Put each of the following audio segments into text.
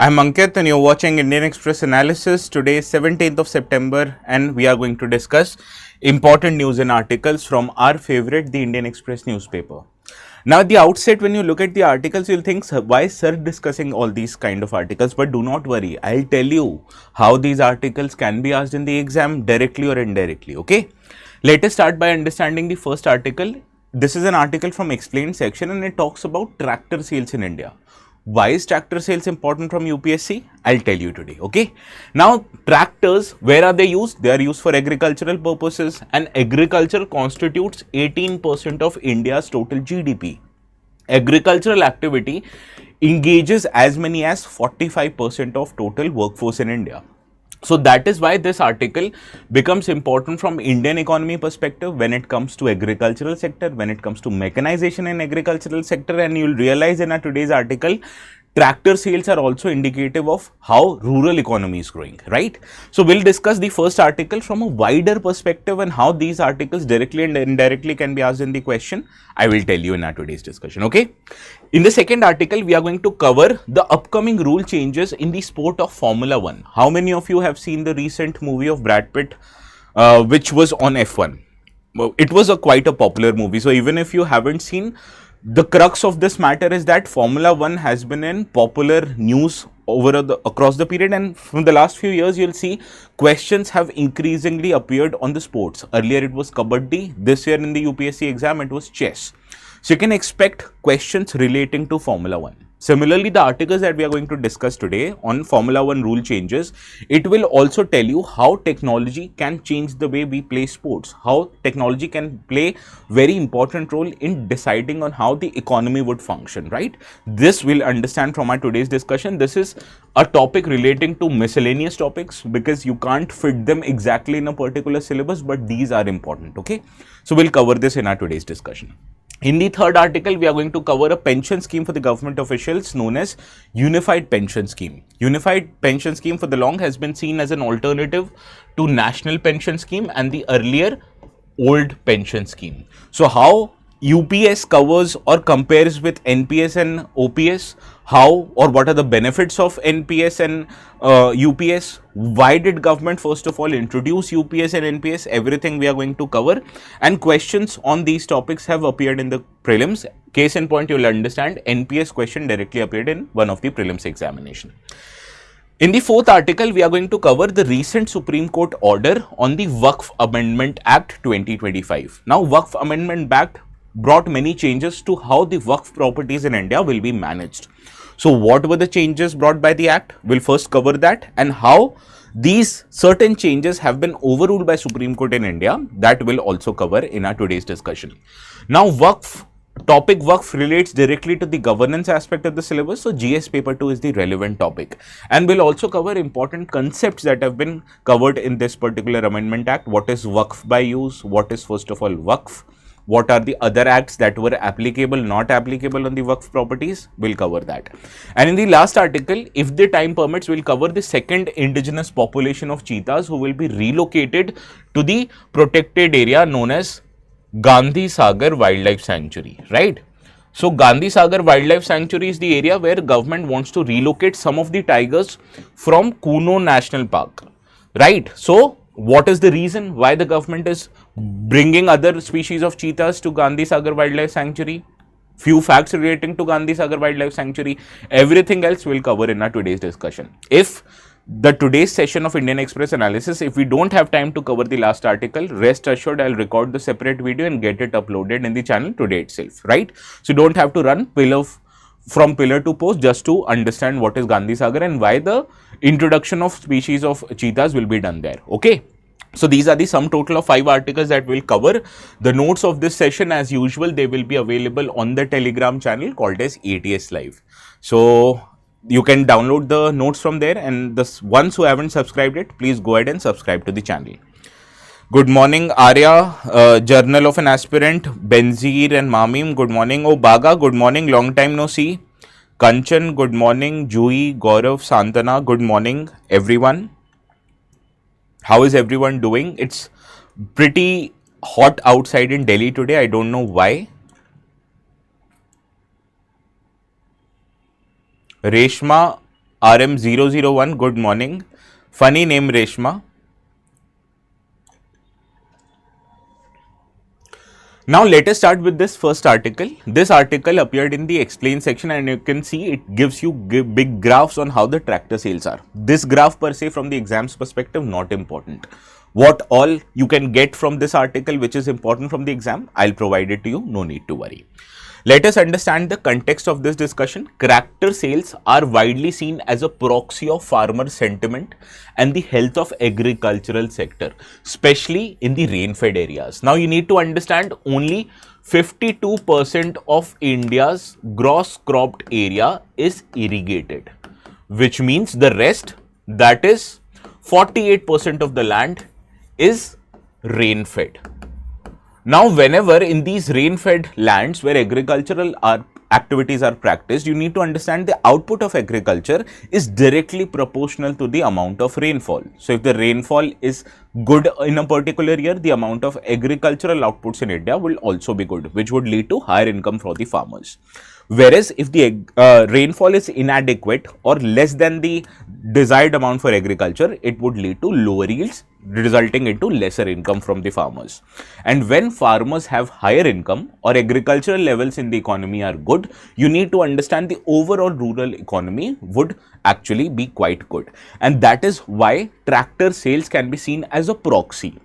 I'm Ankit and you're watching Indian Express Analysis. Today is 17th of September and we are going to discuss important news and articles from our favorite, the Indian Express newspaper. Now, at the outset, when you look at the articles, you'll think, why is sir discussing all these kind of articles? But do not worry, I'll tell you how these articles can be asked in the exam directly or indirectly, okay? Let us start by understanding the first article. This is an article from Explained section and it talks about tractor sales in India. Why is tractor sales important from UPSC? I'll tell you today, okay? Now, tractors, where are they used? They are used for agricultural purposes and agriculture constitutes 18% of India's total GDP. Agricultural activity engages as many as 45% of total workforce in India. So that is why this article becomes important from Indian economy perspective when it comes to agricultural sector, when it comes to mechanization in agricultural sector, and you will realize in our today's article, tractor sales are also indicative of how rural economy is growing, right? So we'll discuss the first article from a wider perspective and how these articles directly and indirectly can be asked in the question. I will tell you in our today's discussion, okay? In the second article, we are going to cover the upcoming rule changes in the sport of Formula 1. How many of you have seen the recent movie of Brad Pitt, which was on F1? It was quite a popular movie. So even if you haven't seen, the crux of this matter is that Formula 1 has been in popular news across the period, and from the last few years you'll see questions have increasingly appeared on the sports. Earlier it was Kabaddi, this year in the UPSC exam it was chess. So you can expect questions relating to Formula 1. Similarly, the articles that we are going to discuss today on Formula 1 rule changes, it will also tell you how technology can change the way we play sports, how technology can play very important role in deciding on how the economy would function, right? This we'll understand from our today's discussion. This is a topic relating to miscellaneous topics because you can't fit them exactly in a particular syllabus, but these are important, okay? So we'll cover this in our today's discussion. In the third article, we are going to cover a pension scheme for the government officials known as Unified Pension Scheme. Unified Pension Scheme for the long has been seen as an alternative to National Pension Scheme and the earlier old pension scheme. So how UPS covers or compares with NPS and OPS, how or what are the benefits of NPS and UPS, why did government first of all introduce UPS and NPS, everything we are going to cover, and questions on these topics have appeared in the prelims. Case in point, you will understand NPS question directly appeared in one of the prelims examination. In the fourth article, we are going to cover the recent Supreme Court order on the Waqf Amendment Act 2025. Now, Waqf Amendment Act brought many changes to how the Waqf properties in India will be managed. So what were the changes brought by the act? We'll first cover that and how these certain changes have been overruled by Supreme Court in India. That will also cover in our today's discussion. Now topic Waqf relates directly to the governance aspect of the syllabus. So GS paper 2 is the relevant topic, and we'll also cover important concepts that have been covered in this particular Amendment Act. What is Waqf by use? What is first of all Waqf? What are the other acts that were applicable, not applicable on the Waqf properties? We'll cover that. And in the last article, if the time permits, we'll cover the second indigenous population of cheetahs who will be relocated to the protected area known as Gandhi Sagar Wildlife Sanctuary, right? So Gandhi Sagar Wildlife Sanctuary is the area where government wants to relocate some of the tigers from Kuno National Park, right? So what is the reason why the government is bringing other species of cheetahs to Gandhi Sagar Wildlife Sanctuary? Few facts relating to Gandhi Sagar Wildlife Sanctuary. Everything else we'll cover in our today's discussion. If the today's session of Indian Express Analysis, if we don't have time to cover the last article, rest assured I'll record the separate video and get it uploaded in the channel today itself, right? So you don't have to run from pillar to post just to understand what is Gandhi Sagar and why the introduction of species of cheetahs will be done there, okay? So these are the sum total of 5 articles that we'll cover. The notes of this session, as usual, they will be available on the Telegram channel called as ATS Live. So you can download the notes from there, and the ones who haven't subscribed it, please go ahead and subscribe to the channel. Good morning, Arya, Journal of an Aspirant, Benzir and Mamim, good morning. Oh, Baga, good morning, long time no see. Kanchan, good morning. Jui, Gaurav, Santana, good morning, everyone. How is everyone doing? It's pretty hot outside in Delhi today. I don't know why. Reshma, RM001, good morning. Funny name Reshma. Now let us start with this first article. This article appeared in the explain section and you can see it gives you big graphs on how the tractor sales are. This graph per se from the exam's perspective not important. What all you can get from this article which is important from the exam, I'll provide it to you, no need to worry. Let us understand the context of this discussion. Tractor sales are widely seen as a proxy of farmer sentiment and the health of agricultural sector, especially in the rain-fed areas. Now, you need to understand only 52% of India's gross cropped area is irrigated, which means the rest, that is 48% of the land, is rain-fed. Now, whenever in these rain-fed lands where agricultural activities are practiced, you need to understand the output of agriculture is directly proportional to the amount of rainfall. So, if the rainfall is good in a particular year, the amount of agricultural outputs in India will also be good, which would lead to higher income for the farmers. Whereas, if the rainfall is inadequate or less than the desired amount for agriculture, it would lead to lower yields, resulting into lesser income from the farmers. And when farmers have higher income or agricultural levels in the economy are good, you need to understand the overall rural economy would actually be quite good. And that is why tractor sales can be seen as a proxy.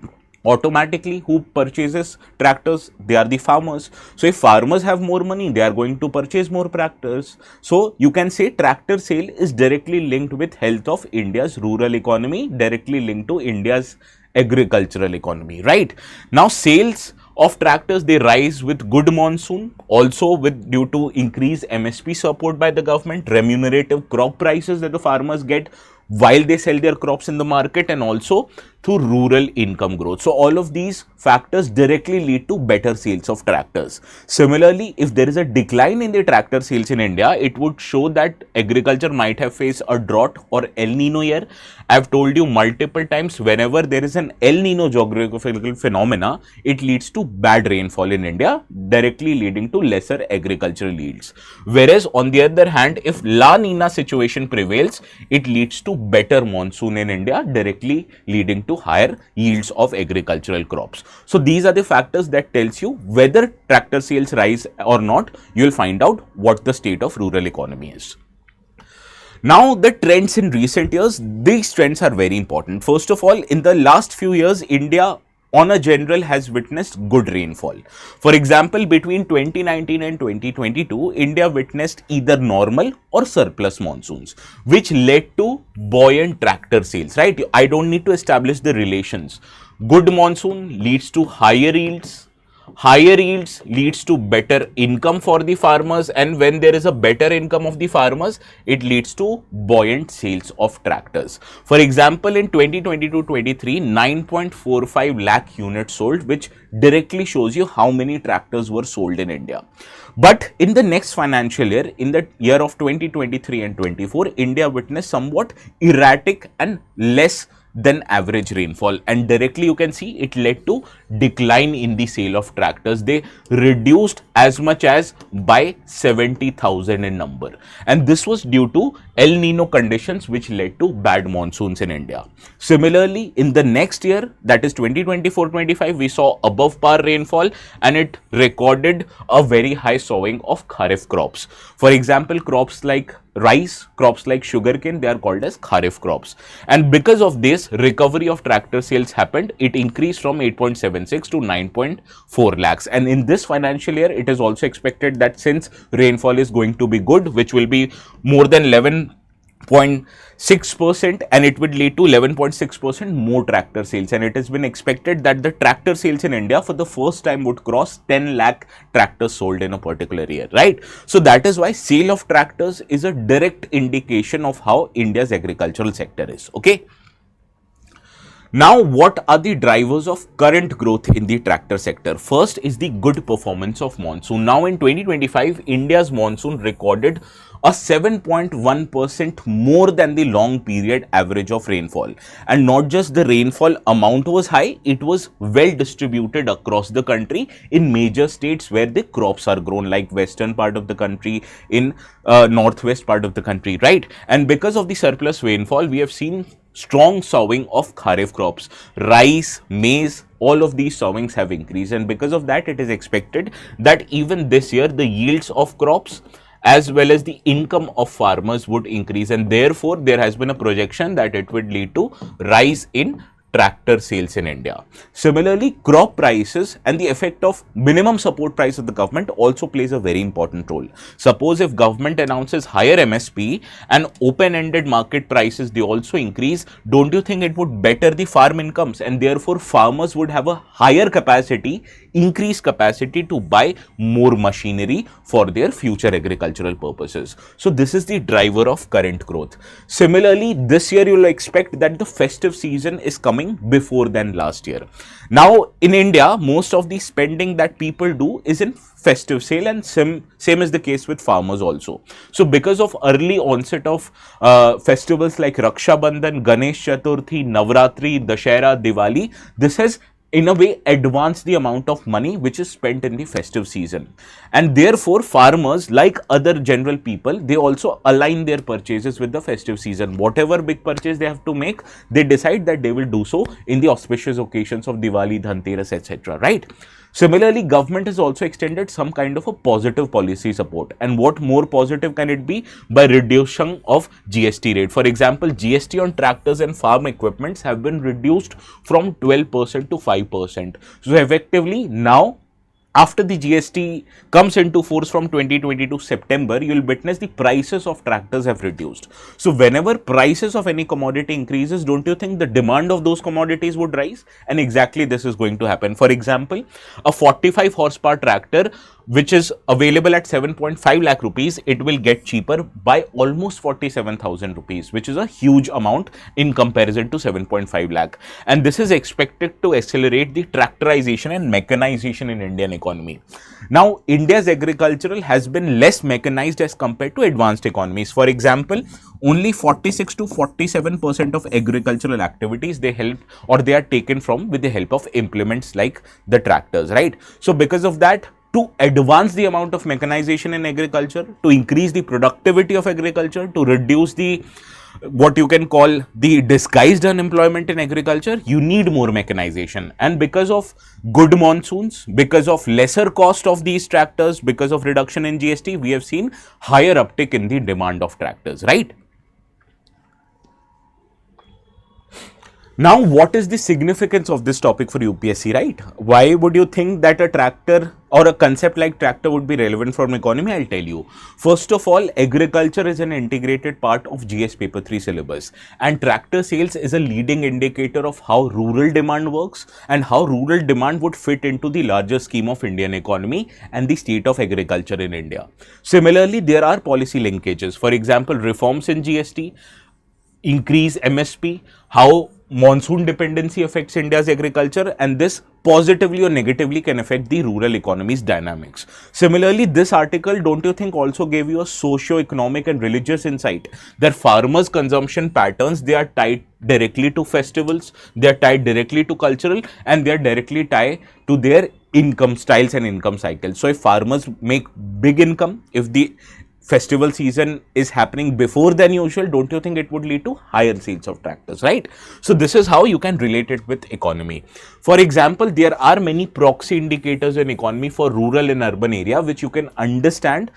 Automatically, who purchases tractors? They are the farmers. So, if farmers have more money, they are going to purchase more tractors. So, you can say tractor sale is directly linked with health of India's rural economy, directly linked to India's agricultural economy, right? Now, sales of tractors, they rise with good monsoon, also with due to increased MSP support by the government, remunerative crop prices that the farmers get while they sell their crops in the market, and also through rural income growth. So, all of these factors directly lead to better sales of tractors. Similarly, if there is a decline in the tractor sales in India, it would show that agriculture might have faced a drought or El Nino year. I have told you multiple times, whenever there is an El Nino geographical phenomena, it leads to bad rainfall in India, directly leading to lesser agricultural yields. Whereas, on the other hand, if La Nina situation prevails, it leads to better monsoon in India, directly leading to higher yields of agricultural crops. So, these are the factors that tells you whether tractor sales rise or not. You will find out what the state of rural economy is. Now, the trends in recent years, these trends are very important. First of all, in the last few years, India on a general has witnessed good rainfall. For example, between 2019 and 2022, India witnessed either normal or surplus monsoons, which led to buoyant tractor sales, right? I don't need to establish the relations. Good monsoon leads to higher yields. Higher yields leads to better income for the farmers, and when there is a better income of the farmers, it leads to buoyant sales of tractors. For example, in 2022-23, 9.45 lakh units sold, which directly shows you how many tractors were sold in India. But in the next financial year, in the year of 2023 and 24, India witnessed somewhat erratic and less than average rainfall, and directly you can see it led to decline in the sale of tractors. They reduced as much as by 70,000 in number, and this was due to El Nino conditions which led to bad monsoons in India. Similarly, in the next year, that is 2024-25, we saw above par rainfall and it recorded a very high sowing of kharif crops. For example, crops like rice, crops like sugarcane, they are called as kharif crops. And because of this, recovery of tractor sales happened. It increased from 8.76 to 9.4 lakhs. And in this financial year, it is also expected that since rainfall is going to be good, which will be more than 11.6%, and it would lead to 11.6% more tractor sales, and it has been expected that the tractor sales in India for the first time would cross 10 lakh tractors sold in a particular year, right? So that is why sale of tractors is a direct indication of how India's agricultural sector is, okay? Now, what are the drivers of current growth in the tractor sector? First is the good performance of monsoon. Now, in 2025, India's monsoon recorded a 7.1% more than the long period average of rainfall. And not just the rainfall amount was high, it was well distributed across the country in major states where the crops are grown, like western part of the country, in northwest part of the country, right? And because of the surplus rainfall, we have seen strong sowing of kharif crops, rice, maize, all of these sowings have increased, and because of that it is expected that even this year the yields of crops as well as the income of farmers would increase, and therefore there has been a projection that it would lead to rise in tractor sales in India. Similarly, crop prices and the effect of minimum support price of the government also plays a very important role. Suppose if government announces higher MSP and open-ended market prices, they also increase, don't you think it would better the farm incomes, and therefore farmers would have a higher capacity, increased capacity to buy more machinery for their future agricultural purposes. So this is the driver of current growth. Similarly, this year you will expect that the festive season is coming before than last year. Now in India, most of the spending that people do is in festive sale, and same is the case with farmers also. So because of early onset of festivals like Raksha Bandhan, Ganesh Chaturthi, Navratri, Dashera, Diwali, this has in a way advance the amount of money which is spent in the festive season, and therefore farmers, like other general people, they also align their purchases with the festive season. Whatever big purchase they have to make, they decide that they will do so in the auspicious occasions of Diwali, Dhanteras, etc., right? Similarly, government has also extended some kind of a positive policy support, and what more positive can it be by reduction of GST rate. For example, GST on tractors and farm equipments have been reduced from 12% to 5%. So effectively now, after the GST comes into force from 2022 September, you will witness the prices of tractors have reduced. So whenever prices of any commodity increases, don't you think the demand of those commodities would rise? And exactly this is going to happen. For example, a 45 horsepower tractor which is available at 7.5 lakh rupees, it will get cheaper by almost 47,000 rupees, which is a huge amount in comparison to 7.5 lakh. And this is expected to accelerate the tractorization and mechanization in Indian economy. Now, India's agricultural has been less mechanized as compared to advanced economies. For example, only 46 to 47% of agricultural activities they help or they are taken from with the help of implements like the tractors, right? So because of that, to advance the amount of mechanization in agriculture, to increase the productivity of agriculture, to reduce the what you can call the disguised unemployment in agriculture, you need more mechanization. And because of good monsoons, because of lesser cost of these tractors, because of reduction in GST, we have seen higher uptick in the demand of tractors, right? Now, what is the significance of this topic for UPSC, right? Why would you think that a tractor or a concept like tractor would be relevant for an economy? I'll tell you. First of all, agriculture is an integrated part of GS Paper 3 syllabus, and tractor sales is a leading indicator of how rural demand works and how rural demand would fit into the larger scheme of Indian economy and the state of agriculture in India. Similarly, there are policy linkages. For example, reforms in GST, increase MSP, how monsoon dependency affects India's agriculture, and this positively or negatively can affect the rural economy's dynamics. Similarly, this article, don't you think, also gave you a socio-economic and religious insight that farmers' consumption patterns, they are tied directly to festivals, they are tied directly to cultural, and they are directly tied to their income styles and income cycles. So if farmers make big income, if the festival season is happening before than usual, don't you think it would lead to higher sales of tractors, right? So this is how you can relate it with economy. For example, there are many proxy indicators in economy for rural and urban area which you can understand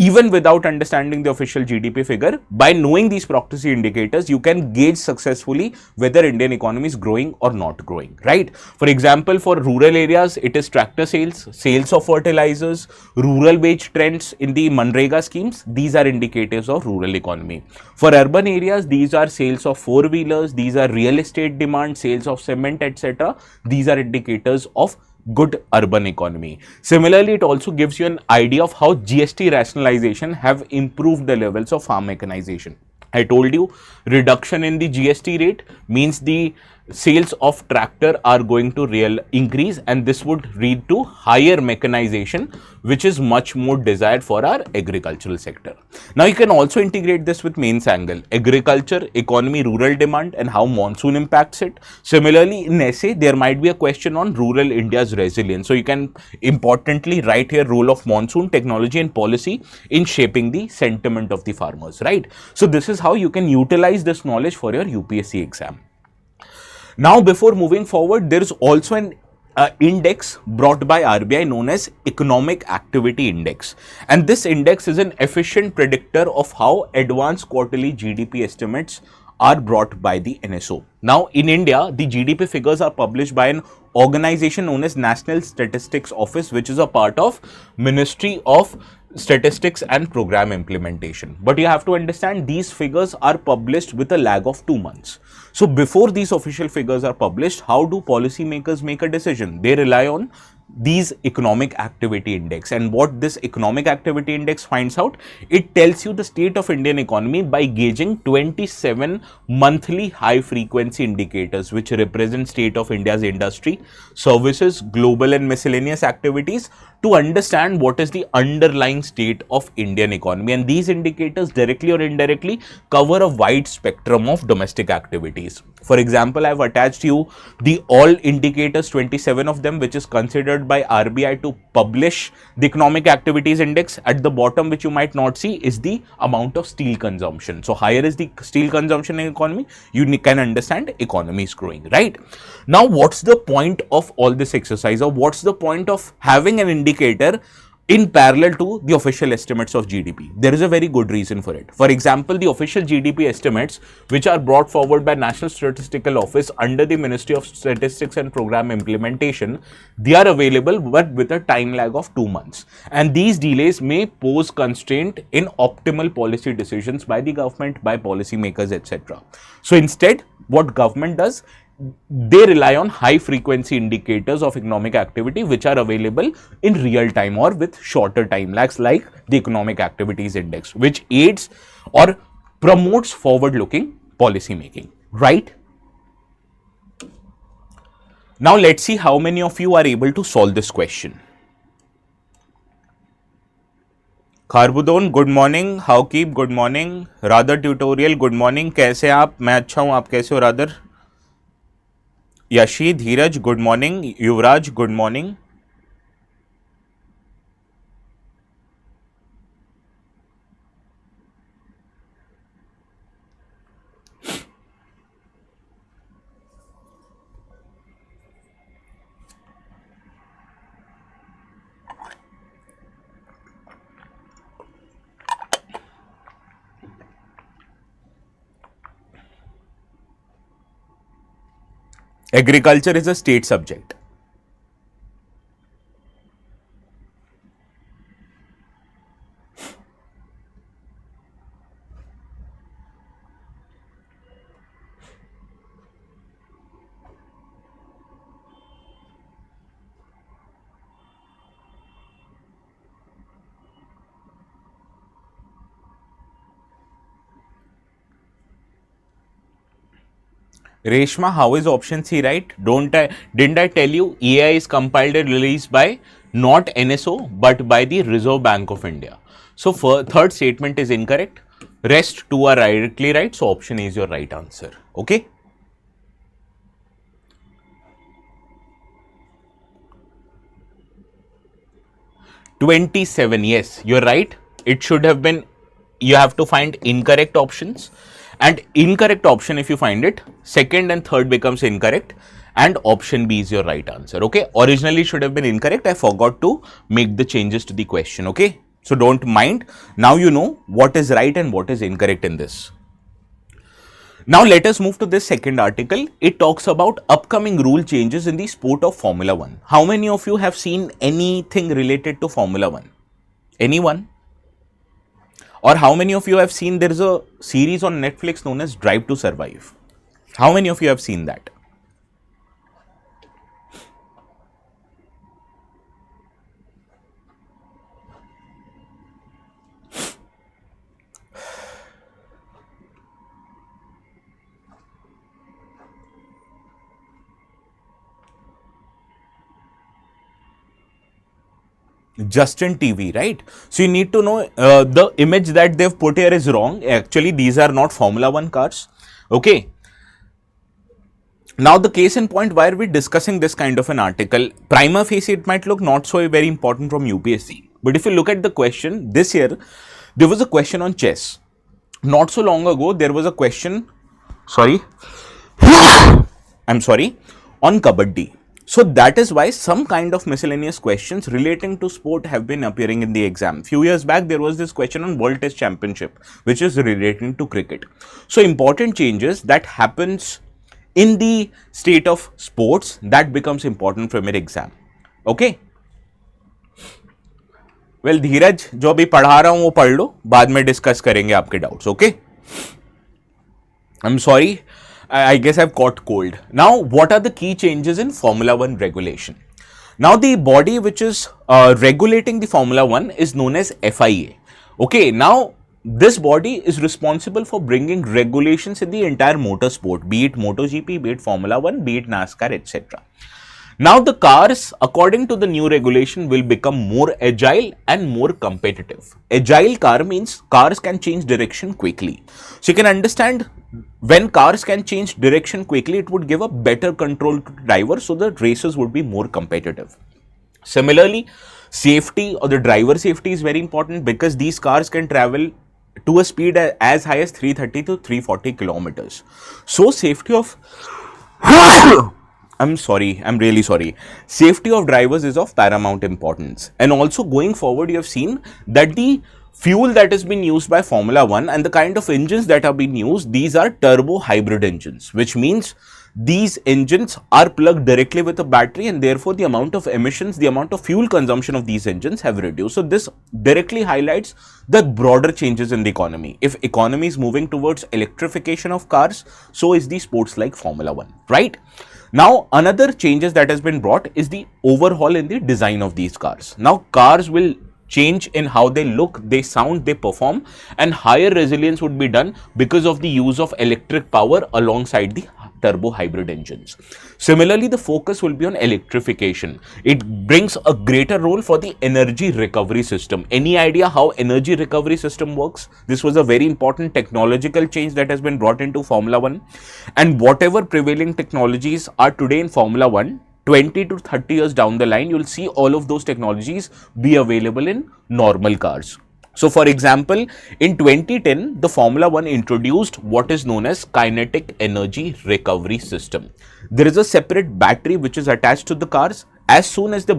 even without understanding the official GDP figure. By knowing these proxy indicators, you can gauge successfully whether Indian economy is growing or not growing, right? For example, for rural areas, it is tractor sales, sales of fertilizers, rural wage trends in the Manrega schemes. These are indicators of rural economy. For urban areas, these are sales of four-wheelers, these are real estate demand, sales of cement, etc. These are indicators of good urban economy. Similarly, it also gives you an idea of how GST rationalization have improved the levels of farm mechanization. I told you reduction in the GST rate means the sales of tractor are going to real increase, and this would lead to higher mechanization, which is much more desired for our agricultural sector. Now you can also integrate this with mains angle, agriculture, economy, rural demand, and how monsoon impacts it. Similarly, in essay there might be a question on rural India's resilience, so you can importantly write here role of monsoon, technology and policy in shaping the sentiment of the farmers, right? So this is how you can utilize this knowledge for your UPSC exam. Now, before moving forward, there is also an index brought by RBI known as Economic Activity Index. And this index is an efficient predictor of how advanced quarterly GDP estimates are brought by the NSO. Now, in India, the GDP figures are published by an organization known as National Statistics Office, which is a part of Ministry of Statistics and Program Implementation. But you have to understand these figures are published with a lag of 2 months. So before these official figures are published, how do policymakers make a decision? They rely on these economic activity index. And what this economic activity index finds out, it tells you the state of Indian economy by gauging 27 monthly high frequency indicators, which represent state of India's industry, services, global and miscellaneous activities, to understand what is the underlying state of Indian economy. And these indicators directly or indirectly cover a wide spectrum of domestic activities. For example, I have attached you the all indicators, 27 of them, which is considered by RBI to publish the economic activities index. At the bottom, which you might not see, is the amount of steel consumption. So higher is the steel consumption in economy, you can understand economy is growing, right? Now, what's the point of all this exercise, or what's the point of having an indicator in parallel to the official estimates of GDP? There is a very good reason for it. For example, the official GDP estimates, which are brought forward by National Statistical Office under the Ministry of Statistics and Program Implementation, they are available but with a time lag of 2 months. And these delays may pose constraint in optimal policy decisions by the government, by policymakers, etc. So instead, what government does, they rely on high frequency indicators of economic activity, which are available in real time or with shorter time lags, like the economic activities index, which aids or promotes forward looking policy making, right? Now let's see how many of you are able to solve this question. खारबुदोन good morning, हाउकीप good morning, Rather tutorial good morning, कैसे आप? मैं अच्छा हूं, आप कैसे हो Rather? Yashi, Dheeraj good morning, Yuvraj good morning. Agriculture is a state subject. Reshma, how is option C right? Didn't I tell you EI is compiled and released by not NSO but by the Reserve Bank of India. So third statement is incorrect. Rest two are directly right. So option A is your right answer. Okay. $27. Yes, you're right. It should have been. You have to find incorrect options. And incorrect option, if you find it, second and third becomes incorrect, and option B is your right answer. Okay, originally should have been incorrect. I forgot to make the changes to the question. Okay, so don't mind. Now you know what is right and what is incorrect in this. Now let us move to this second article. It talks about upcoming rule changes in the sport of Formula 1. How many of you have seen anything related to Formula 1? Anyone? Or how many of you have seen there is a series on Netflix known as Drive to Survive? How many of you have seen that? Justin TV, right? So you need to know the image that they've put here is wrong. Actually, these are not Formula One cars. Okay. Now, the case in point, why are we discussing this kind of an article? Prima facie, it might look not so very important from UPSC. But if you look at the question, this year, there was a question on chess. Not so long ago, there was a question, I'm sorry, on kabaddi. So that is why some kind of miscellaneous questions relating to sport have been appearing in the exam. Few years back, there was this question on World Test Championship, which is relating to cricket. So important changes that happens in the state of sports, that becomes important from your exam. Okay. Well, धीरज जो अभी पढ़ा रहा हूँ वो पढ़ लो, बाद में discuss करेंगे आपके doubts. Okay. I'm sorry. I guess I've caught cold. Now, what are the key changes in Formula One regulation? Now, the body which is regulating the Formula One is known as FIA. Okay, now this body is responsible for bringing regulations in the entire motorsport, be it MotoGP, be it Formula One, be it NASCAR, etc. Now, the cars, according to the new regulation, will become more agile and more competitive. Agile car means cars can change direction quickly. So, you can understand when cars can change direction quickly, it would give a better control to the driver, so the races would be more competitive. Similarly, safety or the driver safety is very important because these cars can travel to a speed as high as 330 to 340 kilometers. So, safety of I'm really sorry. Safety of drivers is of paramount importance. And also going forward, you have seen that the fuel that has been used by Formula One and the kind of engines that have been used, these are turbo hybrid engines, which means these engines are plugged directly with a battery and therefore the amount of emissions, the amount of fuel consumption of these engines have reduced. So this directly highlights the broader changes in the economy. If economy is moving towards electrification of cars, so is the sports like Formula One, right? Now, another changes that has been brought is the overhaul in the design of these cars. Now, cars will change in how they look, they sound, they perform, and higher resilience would be done because of the use of electric power alongside the turbo hybrid engines. Similarly, the focus will be on electrification. It brings a greater role for the energy recovery system. Any idea how energy recovery system works? This was a very important technological change that has been brought into Formula One. And whatever prevailing technologies are today in Formula One, 20 to 30 years down the line, you'll see all of those technologies be available in normal cars. So, for example, in 2010, the Formula One introduced what is known as kinetic energy recovery system. There is a separate battery which is attached to the cars. As soon as the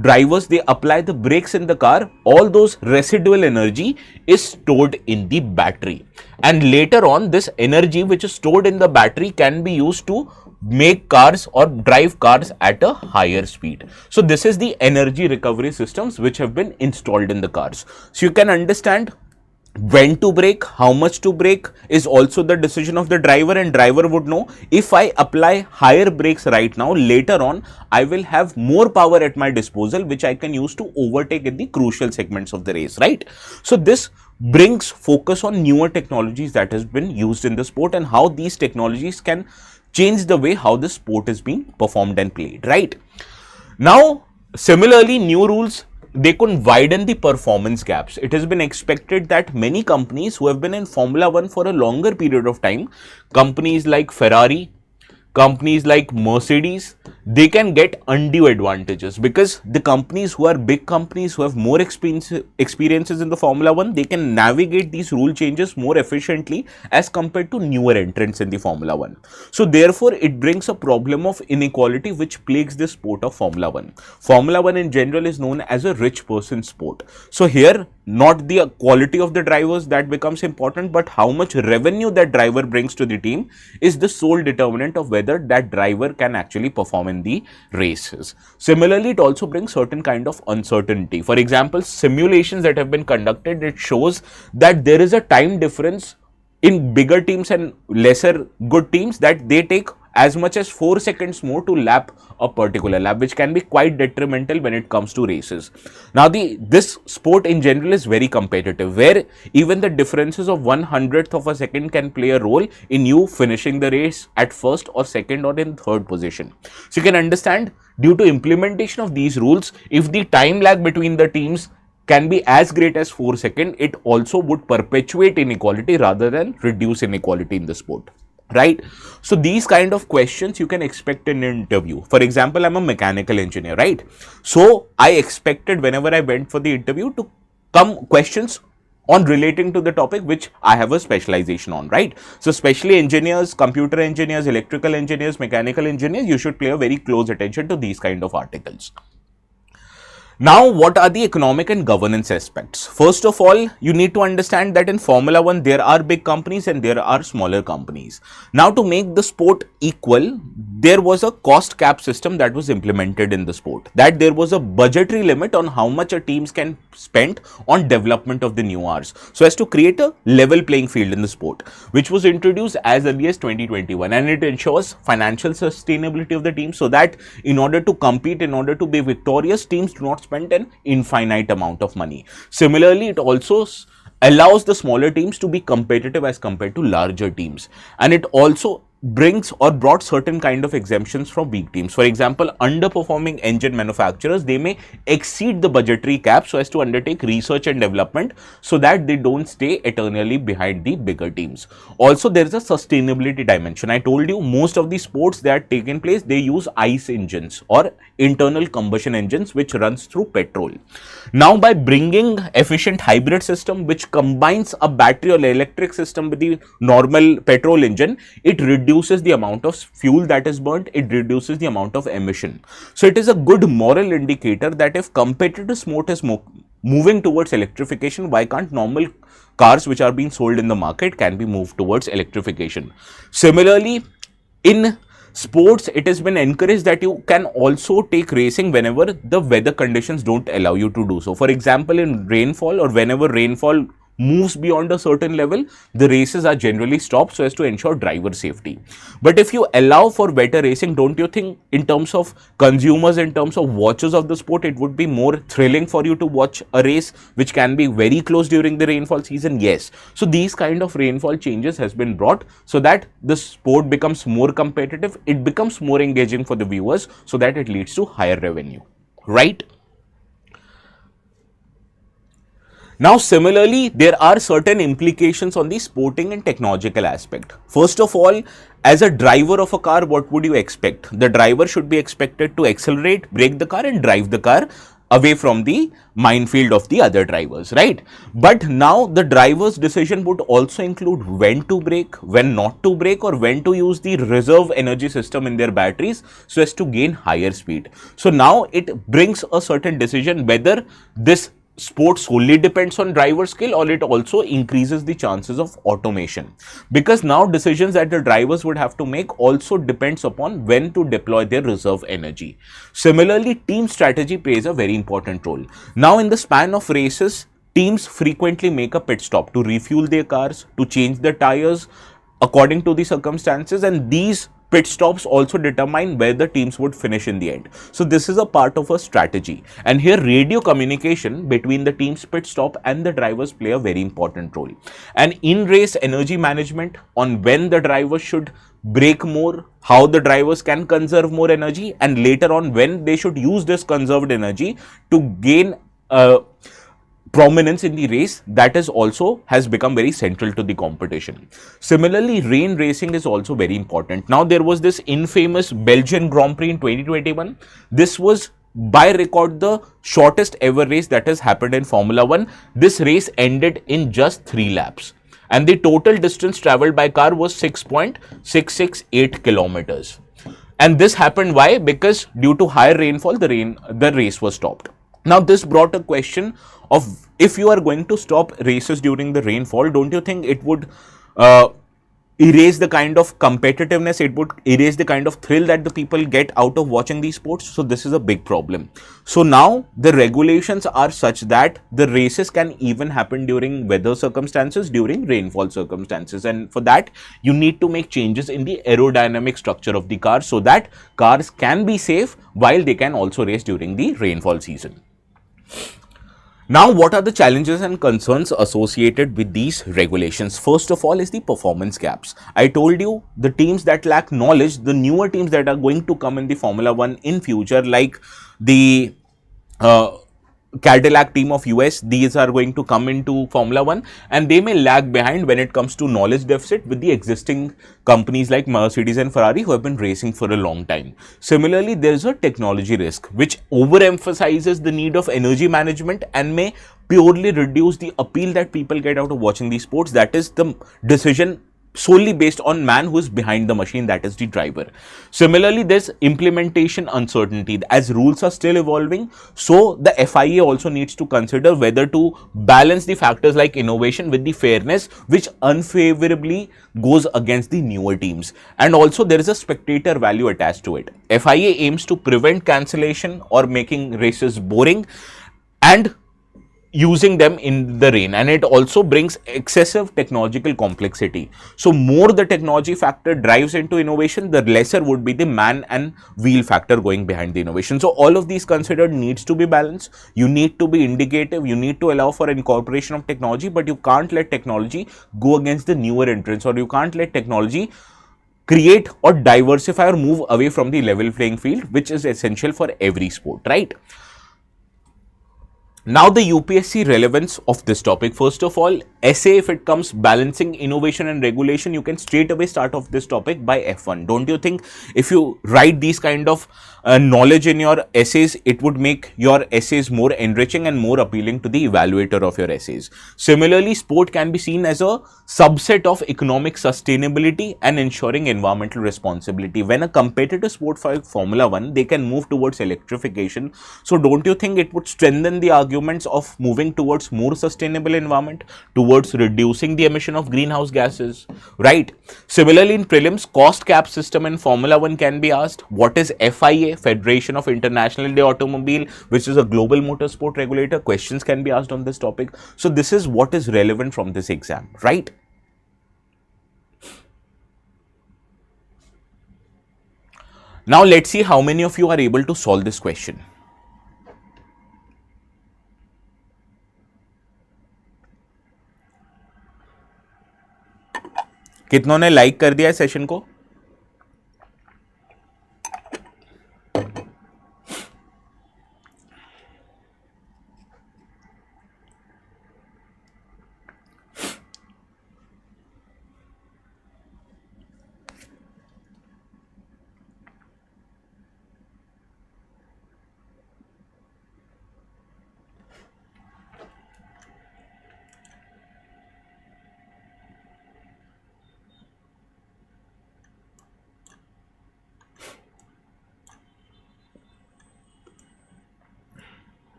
drivers, they apply the brakes in the car, all those residual energy is stored in the battery. And later on, this energy which is stored in the battery can be used to make cars or drive cars at a higher speed. So this is the energy recovery systems which have been installed in the cars. So you can understand when to brake, how much to brake is also the decision of the driver, and driver would know if I apply higher brakes right now, later on I will have more power at my disposal which I can use to overtake in the crucial segments of the race, right? So this brings focus on newer technologies that has been used in the sport and how these technologies can change the way how the sport is being performed and played, right? Now, similarly, new rules, they could widen the performance gaps. It has been expected that many companies who have been in Formula One for a longer period of time, companies like Ferrari, companies like Mercedes, they can get undue advantages because the companies who are big companies who have more experiences in the Formula One, they can navigate these rule changes more efficiently as compared to newer entrants in the Formula One. So therefore, it brings a problem of inequality which plagues the sport of Formula One. Formula One in general is known as a rich person sport. So here, not the quality of the drivers that becomes important, but how much revenue that driver brings to the team is the sole determinant of whether that driver can actually perform in the races. Similarly, it also brings certain kind of uncertainty. For example, simulations that have been conducted, it shows that there is a time difference in bigger teams and lesser good teams, that they take as much as 4 seconds more to lap a particular lap, which can be quite detrimental when it comes to races. Now, this sport in general is very competitive, where even the differences of 1/100th of a second can play a role in you finishing the race at first or second or in third position. So you can understand, due to implementation of these rules, if the time lag between the teams can be as great as 4 seconds, it also would perpetuate inequality rather than reduce inequality in the sport. Right? So these kind of questions you can expect in an interview. For example, I'm a mechanical engineer, right? So I expected whenever I went for the interview to come questions on relating to the topic which I have a specialization on, right? So especially engineers, computer engineers, electrical engineers, mechanical engineers, you should pay a very close attention to these kind of articles. Now, what are the economic and governance aspects? First of all, you need to understand that in Formula 1, there are big companies and there are smaller companies. Now, to make the sport equal, there was a cost cap system that was implemented in the sport. That there was a budgetary limit on how much a teams can spend on development of the new hours, so as to create a level playing field in the sport, which was introduced as early as 2021, and it ensures financial sustainability of the team, so that in order to compete, in order to be victorious, teams do not spend an infinite amount of money. Similarly, it also allows the smaller teams to be competitive as compared to larger teams, and it also brings or brought certain kind of exemptions from weak teams. For example, underperforming engine manufacturers, they may exceed the budgetary cap so as to undertake research and development, so that they don't stay eternally behind the bigger teams. Also, there is a sustainability dimension. I told you, most of the sports that taken place, they use ICE engines or internal combustion engines, which runs through petrol. Now, by bringing efficient hybrid system which combines a battery or electric system with the normal petrol engine, it reduces the amount of fuel that is burnt, it reduces the amount of emission. So it is a good moral indicator that if competitive sport is moving towards electrification, why can't normal cars which are being sold in the market can be moved towards electrification? Similarly, in sports, it has been encouraged that you can also take racing whenever the weather conditions don't allow you to do so. For example, in rainfall, or whenever rainfall moves beyond a certain level, the races are generally stopped so as to ensure driver safety. But if you allow for better racing, don't you think in terms of consumers, in terms of watchers of the sport, it would be more thrilling for you to watch a race which can be very close during the rainfall season? Yes. So these kind of rainfall changes has been brought so that the sport becomes more competitive, it becomes more engaging for the viewers, so that it leads to higher revenue, right? Now, similarly, there are certain implications on the sporting and technological aspect. First of all, as a driver of a car, what would you expect? The driver should be expected to accelerate, brake the car and drive the car away from the minefield of the other drivers, right? But now the driver's decision would also include when to brake, when not to brake, or when to use the reserve energy system in their batteries so as to gain higher speed. So now it brings a certain decision whether this sport solely depends on driver skill or it also increases the chances of automation, because now decisions that the drivers would have to make also depends upon when to deploy their reserve energy. Similarly, team strategy plays a very important role. Now, in the span of races, teams frequently make a pit stop to refuel their cars, to change the tires according to the circumstances, and these pit stops also determine where the teams would finish in the end. So this is a part of a strategy, and here radio communication between the team's pit stop and the drivers play a very important role. And in race energy management on when the drivers should brake more, how the drivers can conserve more energy, and later on when they should use this conserved energy to gain prominence in the race, that is also has become very central to the competition. Similarly, rain racing is also very important. Now, there was this infamous Belgian Grand Prix in 2021. This was by record the shortest ever race that has happened in Formula 1. This race ended in just 3 laps. And the total distance traveled by car was 6.668 kilometers. And this happened why? Because due to higher rainfall, the race was stopped. Now, this brought a question of, if you are going to stop races during the rainfall, don't you think it would erase the kind of competitiveness, it would erase the kind of thrill that the people get out of watching these sports. So this is a big problem. So now the regulations are such that the races can even happen during weather circumstances, during rainfall circumstances, and for that you need to make changes in the aerodynamic structure of the car so that cars can be safe while they can also race during the rainfall season. Now, what are the challenges and concerns associated with these regulations? First of all is the performance gaps. I told you the teams that lack knowledge, the newer teams that are going to come in the Formula One in future, like the Cadillac team of US, these are going to come into Formula One and they may lag behind when it comes to knowledge deficit with the existing companies like Mercedes and Ferrari who have been racing for a long time. Similarly, there is a technology risk which overemphasizes the need of energy management and may purely reduce the appeal that people get out of watching these sports. That is the decision solely based on man who is behind the machine, that is the driver. Similarly, there's implementation uncertainty as rules are still evolving. So the FIA also needs to consider whether to balance the factors like innovation with the fairness, which unfavorably goes against the newer teams. And also there is a spectator value attached to it. FIA aims to prevent cancellation or making races boring and using them in the rain, and it also brings excessive technological complexity. So more the technology factor drives into innovation, the lesser would be the man and wheel factor going behind the innovation. So all of these considered needs to be balanced. You need to be indicative, you need to allow for incorporation of technology, but you can't let technology go against the newer entrants, or you can't let technology create or diversify or move away from the level playing field, which is essential for every sport, right? Now the UPSC relevance of this topic. First of all, essay, if it comes balancing innovation and regulation, you can straight away start off this topic by F1. Don't you think if you write these kind of knowledge in your essays, it would make your essays more enriching and more appealing to the evaluator of your essays. Similarly, sport can be seen as a subset of economic sustainability and ensuring environmental responsibility. When a competitive sport like Formula One, they can move towards electrification. So don't you think it would strengthen the arguments of moving towards more sustainable environment, towards reducing the emission of greenhouse gases, right? Similarly, in prelims, cost cap system in Formula One can be asked. What is FIA, Federation of International Automobile, which is a global motorsport regulator? Questions can be asked on this topic. So this is what is relevant from this exam, right? Now let's see how many of you are able to solve this question. कितनों ने like कर दिया है session को?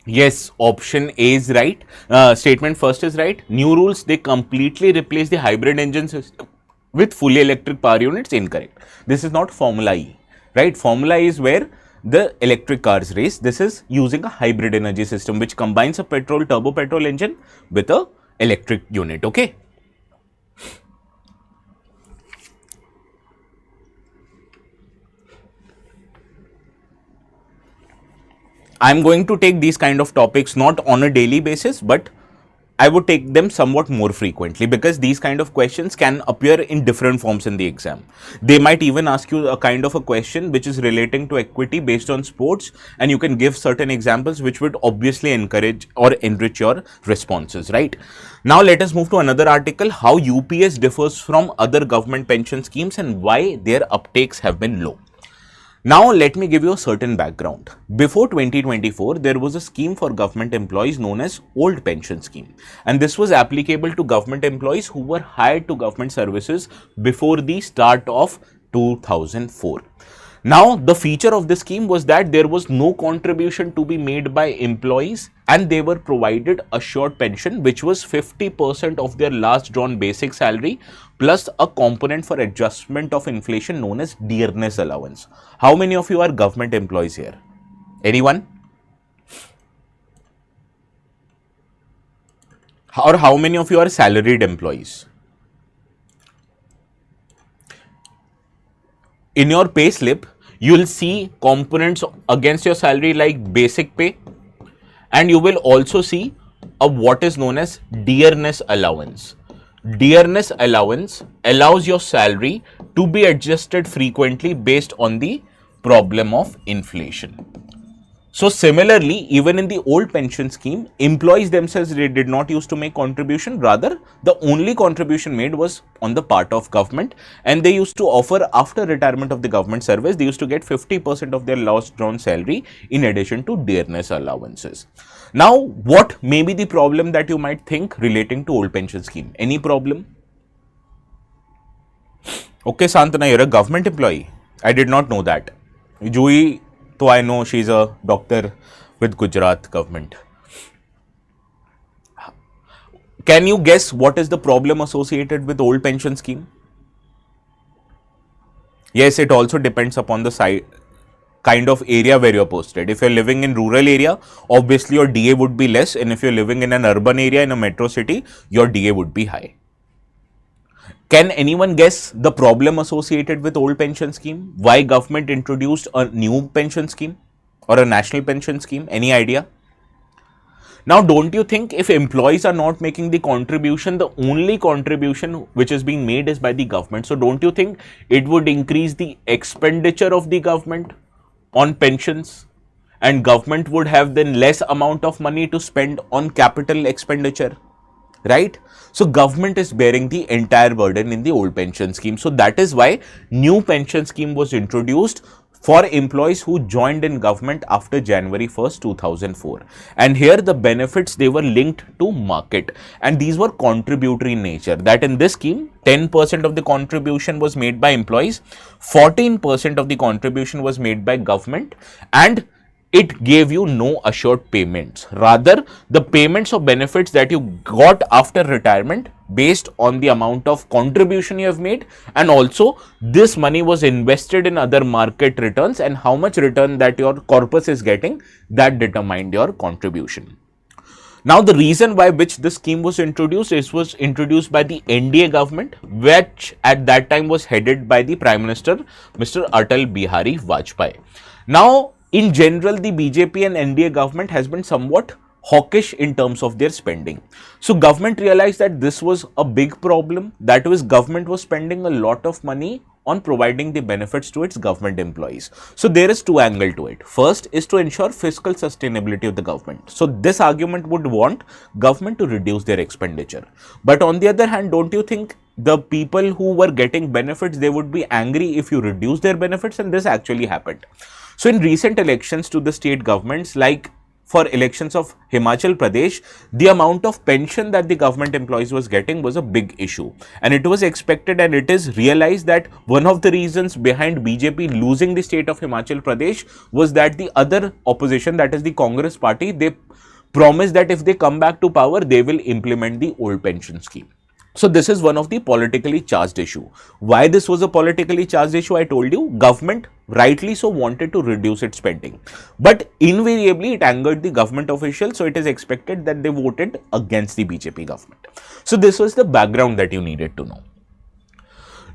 Yes, option A is right. Statement first is right. New rules, they completely replace the hybrid engine system with fully electric power units. Incorrect. This is not Formula E, right? Formula E is where the electric cars race. This is using a hybrid energy system which combines a turbo petrol engine with a electric unit. Okay. I'm going to take these kind of topics not on a daily basis, but I would take them somewhat more frequently, because these kind of questions can appear in different forms in the exam. They might even ask you a kind of a question which is relating to equity based on sports, and you can give certain examples which would obviously encourage or enrich your responses, right? Now let us move to another article, how UPS differs from other government pension schemes and why their uptakes have been low. Now, let me give you a certain background. Before 2024, there was a scheme for government employees known as Old Pension Scheme. And this was applicable to government employees who were hired to government services before the start of 2004. Now, the feature of this scheme was that there was no contribution to be made by employees and they were provided assured pension, which was 50% of their last drawn basic salary plus a component for adjustment of inflation known as dearness allowance. How many of you are government employees here? Anyone? Or how many of you are salaried employees? In your pay slip, you will see components against your salary like basic pay, and you will also see what is known as dearness allowance. Dearness allowance allows your salary to be adjusted frequently based on the problem of inflation. So similarly, even in the old pension scheme, employees themselves did not used to make contribution. Rather, the only contribution made was on the part of government, and they used to offer, after retirement of the government service, they used to get 50% of their last drawn salary in addition to dearness allowances. Now, what may be the problem that you might think relating to old pension scheme? Any problem? Okay, Santana, you're a government employee. I did not know that. Jui, so I know she's a doctor with Gujarat government. Can you guess what is the problem associated with old pension scheme? Yes, it also depends upon the kind of area where you're posted. If you're living in rural area, obviously your DA would be less, and if you're living in an urban area in a metro city, your DA would be high. Can anyone guess the problem associated with old pension scheme? Why government introduced a new pension scheme or a national pension scheme? Any idea? Now, don't you think if employees are not making the contribution, the only contribution which is being made is by the government? So, don't you think it would increase the expenditure of the government on pensions, and government would have then less amount of money to spend on capital expenditure? Right? So government is bearing the entire burden in the old pension scheme. So that is why new pension scheme was introduced for employees who joined in government after January 1st, 2004. And here the benefits, they were linked to market, and these were contributory in nature. That in this scheme, 10% of the contribution was made by employees, 14% of the contribution was made by government, and it gave you no assured payments. Rather, the payments or benefits that you got after retirement based on the amount of contribution you have made, and also this money was invested in other market returns, and how much return that your corpus is getting, that determined your contribution. Now, the reason why which this scheme was introduced, it was introduced by the NDA government, which at that time was headed by the Prime Minister, Mr. Atal Bihari Vajpayee. Now, in general, the BJP and NDA government has been somewhat hawkish in terms of their spending. So, government realized that this was a big problem. That was, government was spending a lot of money on providing the benefits to its government employees. So, there is two angles to it. First is to ensure fiscal sustainability of the government. So, this argument would want government to reduce their expenditure. But on the other hand, don't you think the people who were getting benefits, they would be angry if you reduce their benefits? And this actually happened. So, in recent elections to the state governments, like for elections of Himachal Pradesh, the amount of pension that the government employees was getting was a big issue. And it was expected, and it is realized that one of the reasons behind BJP losing the state of Himachal Pradesh was that the other opposition, that is the Congress party, they promised that if they come back to power, they will implement the old pension scheme. So this is one of the politically charged issue. Why this was a politically charged issue? I told you, government rightly so wanted to reduce its spending, but invariably it angered the government officials, so it is expected that they voted against the BJP government. So this was the background that you needed to know.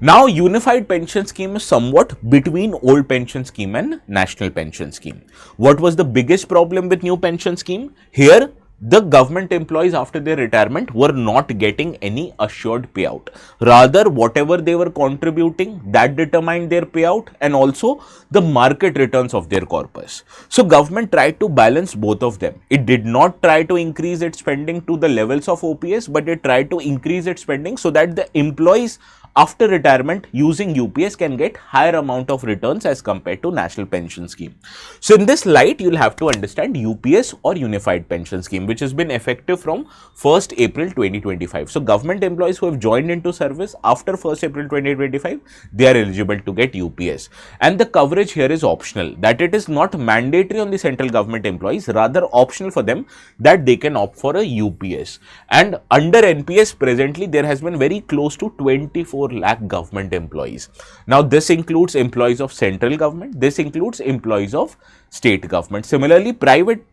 Now, unified pension scheme is somewhat between old pension scheme and national pension scheme. What was the biggest problem with new pension scheme? Here, the government employees after their retirement were not getting any assured payout. Rather, whatever they were contributing, that determined their payout, and also the market returns of their corpus. So, government tried to balance both of them. It did not try to increase its spending to the levels of OPS, but it tried to increase its spending so that the employees after retirement using UPS can get higher amount of returns as compared to National Pension Scheme. So in this light, you'll have to understand UPS or Unified Pension Scheme, which has been effective from 1st April 2025. So government employees who have joined into service after 1st April 2025, they are eligible to get UPS. And the coverage here is optional, that it is not mandatory on the central government employees, rather optional for them that they can opt for a UPS. And under NPS presently, there has been very close to 24 lakh government employees. Now this includes employees of central government, this includes employees of state government. Similarly, private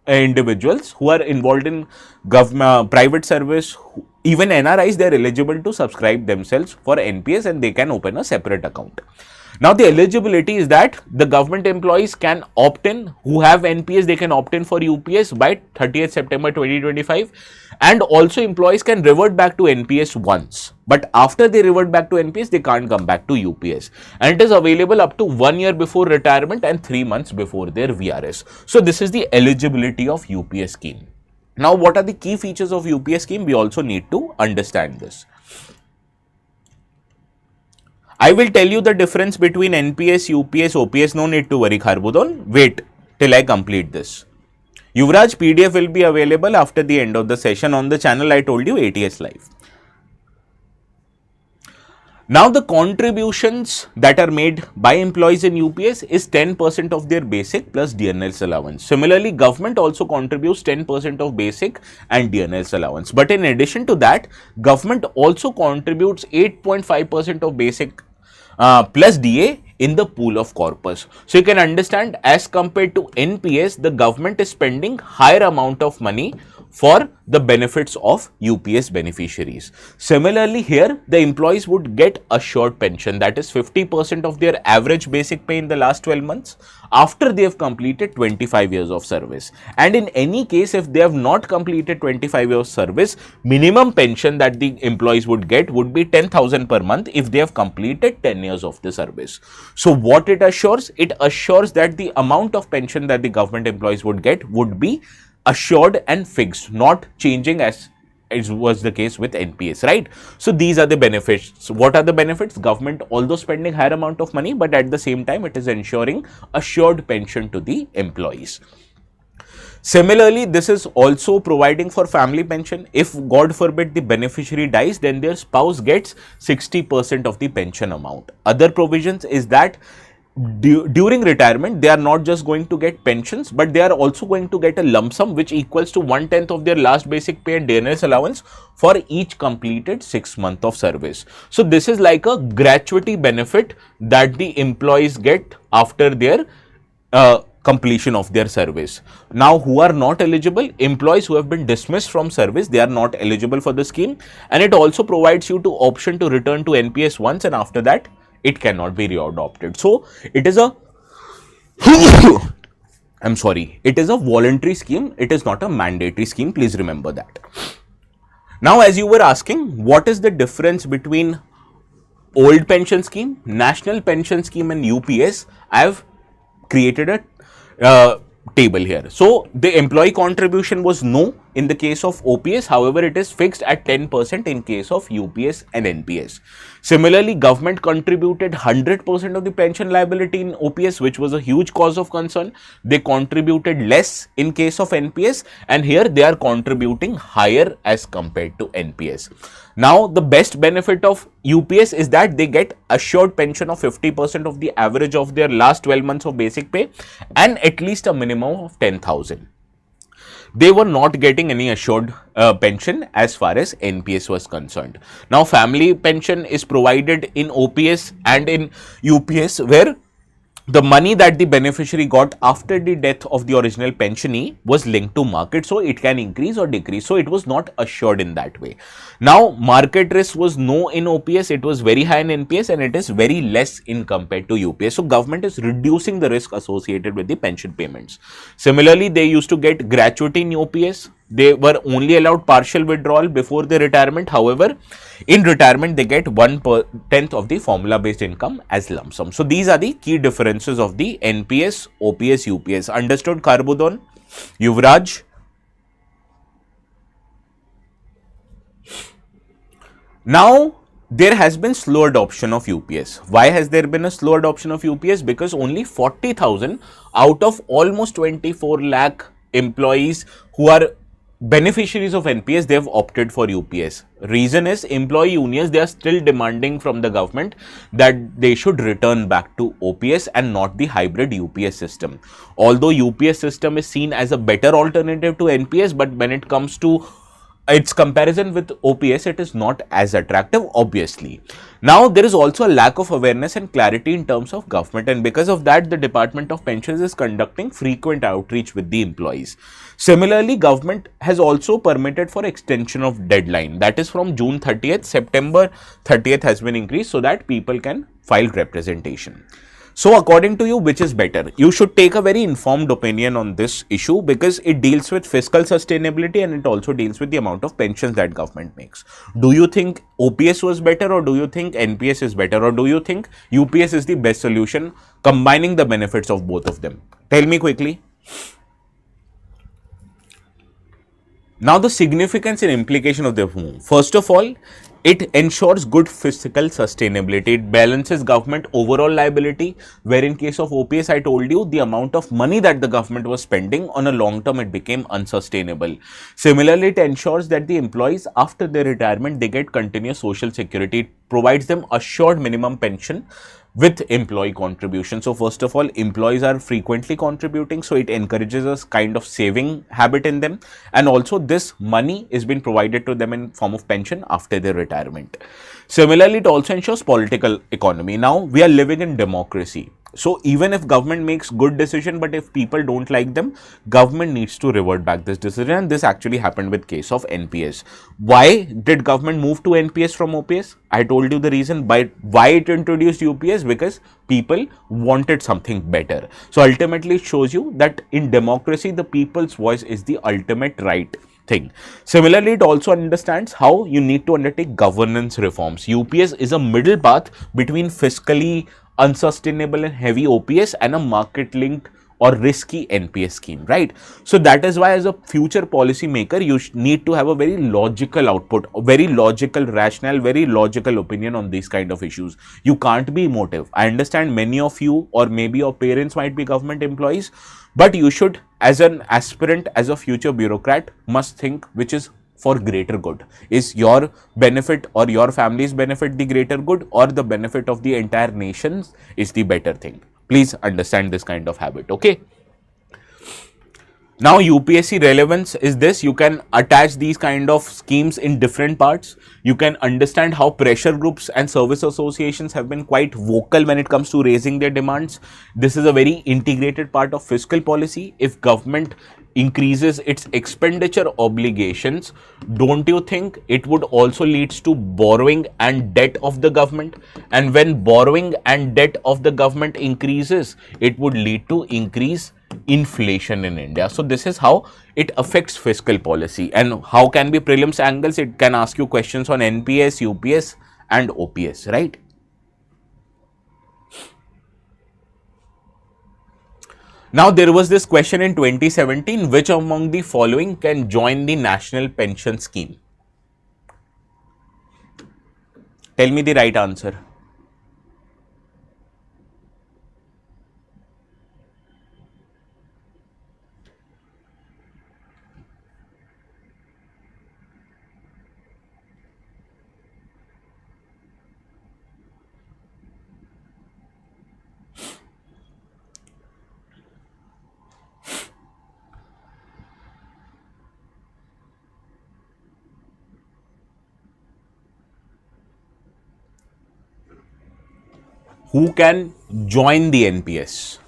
individuals who are involved in private service, even NRIs, they are eligible to subscribe themselves for NPS and they can open a separate account. Now the eligibility is that the government employees can opt in, who have NPS, they can opt in for UPS by 30th September 2025, and also employees can revert back to NPS once, but after they revert back to NPS, they can't come back to UPS, and it is available up to 1 year before retirement and 3 months before their VRS. So this is the eligibility of UPS scheme. Now what are the key features of UPS scheme? We also need to understand this. I will tell you the difference between NPS, UPS, OPS. No need to worry, Kharbudon. Wait till I complete this. Yuvraj, PDF will be available after the end of the session on the channel. I told you, ATS Live. Now the contributions that are made by employees in UPS is 10% of their basic plus DNL's allowance. Similarly, government also contributes 10% of basic and DNL's allowance. But in addition to that, government also contributes 8.5% of basic plus DA in the pool of corpus. So you can understand, as compared to NPS, the government is spending higher amount of money for the benefits of UPS beneficiaries. Similarly, here the employees would get assured pension, that is 50% of their average basic pay in the last 12 months after they have completed 25 years of service. And in any case, if they have not completed 25 years of service, minimum pension that the employees would get would be 10,000 per month if they have completed 10 years of the service. So what it assures? It assures that the amount of pension that the government employees would get would be assured and fixed, not changing as was the case with NPS, right? So these are the benefits. What are the benefits? Government, although spending higher amount of money, but at the same time, it is ensuring assured pension to the employees. Similarly, this is also providing for family pension. If God forbid the beneficiary dies, then their spouse gets 60% of the pension amount. Other provisions is that during retirement, they are not just going to get pensions, but they are also going to get a lump sum which equals to 1/10 of their last basic pay and DNS allowance for each completed 6 months of service. So this is like a gratuity benefit that the employees get after their completion of their service. Now, who are not eligible? Employees who have been dismissed from service, they are not eligible for the scheme, and it also provides you to option to return to NPS once, and after that it cannot be readopted. So it is a it is a voluntary scheme. It is not a mandatory scheme. Please remember that. Now, as you were asking, what is the difference between old pension scheme, national pension scheme and UPS? I have created a table here. So the employee contribution was no in the case of OPS, however it is fixed at 10% in case of UPS and NPS. Similarly, government contributed 100% of the pension liability in OPS, which was a huge cause of concern. They contributed less in case of NPS, and here they are contributing higher as compared to NPS. Now, the best benefit of UPS is that they get assured pension of 50% of the average of their last 12 months of basic pay and at least a minimum of 10,000. They were not getting any assured pension as far as NPS was concerned. Now, family pension is provided in OPS and in UPS, where the money that the beneficiary got after the death of the original pensionee was linked to market, so it can increase or decrease. So it was not assured in that way. Now, market risk was no in OPS, it was very high in NPS, and it is very less in compared to UPS. So government is reducing the risk associated with the pension payments. Similarly, they used to get gratuity in OPS. They were only allowed partial withdrawal before their retirement. However, in retirement, they get 1/10 of the formula based income as lump sum. So these are the key differences of the NPS, OPS, UPS. Understood, Karbudon? Yuvraj? Now, there has been slow adoption of UPS. Why has there been a slow adoption of UPS? Because only 40,000 out of almost 24 lakh employees who are beneficiaries of NPS, they have opted for UPS. Reason is employee unions, they are still demanding from the government that they should return back to OPS and not the hybrid UPS system. Although UPS system is seen as a better alternative to NPS, but when it comes to its comparison with OPS, it is not as attractive, obviously. Now, there is also a lack of awareness and clarity in terms of government, and because of that, the Department of Pensions is conducting frequent outreach with the employees. Similarly, government has also permitted for extension of deadline, that is from June 30th, September 30th has been increased so that people can file representation. So according to you, which is better? You should take a very informed opinion on this issue because it deals with fiscal sustainability and it also deals with the amount of pensions that government makes. Do you think OPS was better, or do you think NPS is better, or do you think UPS is the best solution combining the benefits of both of them? Tell me quickly. Now, the significance and implication of the move. First of all, it ensures good fiscal sustainability. It balances government overall liability, where in case of OPS, I told you the amount of money that the government was spending on a long term, it became unsustainable. Similarly, it ensures that the employees after their retirement, they get continuous social security. It provides them assured minimum pension with employee contribution. So first of all, employees are frequently contributing, so it encourages a kind of saving habit in them, and also this money is being provided to them in form of pension after their retirement. Similarly, it also ensures political economy. Now we are living in democracy. So even if government makes good decision, but if people don't like them, government needs to revert back this decision, and this actually happened with case of NPS. Why did government move to NPS from OPS? I told you the reason by why it introduced UPS, because people wanted something better. So ultimately it shows you that in democracy, the people's voice is the ultimate right thing. Similarly, it also understands how you need to undertake governance reforms. UPS is a middle path between fiscally unsustainable and heavy OPS and a market linked or risky NPS scheme, right? So that is why as a future policy maker, you need to have a very logical output, a very logical rationale, very logical opinion on these kind of issues. You can't be emotive. I understand many of you or maybe your parents might be government employees, but you should, as an aspirant, as a future bureaucrat, must think which is for greater good. Is your benefit or your family's benefit the greater good, or the benefit of the entire nation is the better thing? Please understand this kind of habit, okay? Now, UPSC relevance is this: you can attach these kind of schemes in different parts. You can understand how pressure groups and service associations have been quite vocal when it comes to raising their demands. This is a very integrated part of fiscal policy. If government increases its expenditure obligations, don't you think it would also leads to borrowing and debt of the government? And when borrowing and debt of the government increases, it would lead to increase inflation in India. So this is how it affects fiscal policy. And how can be prelims angles? It can ask you questions on NPS, UPS and OPS, right? Now, there was this question in 2017, which among the following can join the National Pension Scheme? Tell me the right answer. Who can join the NPS?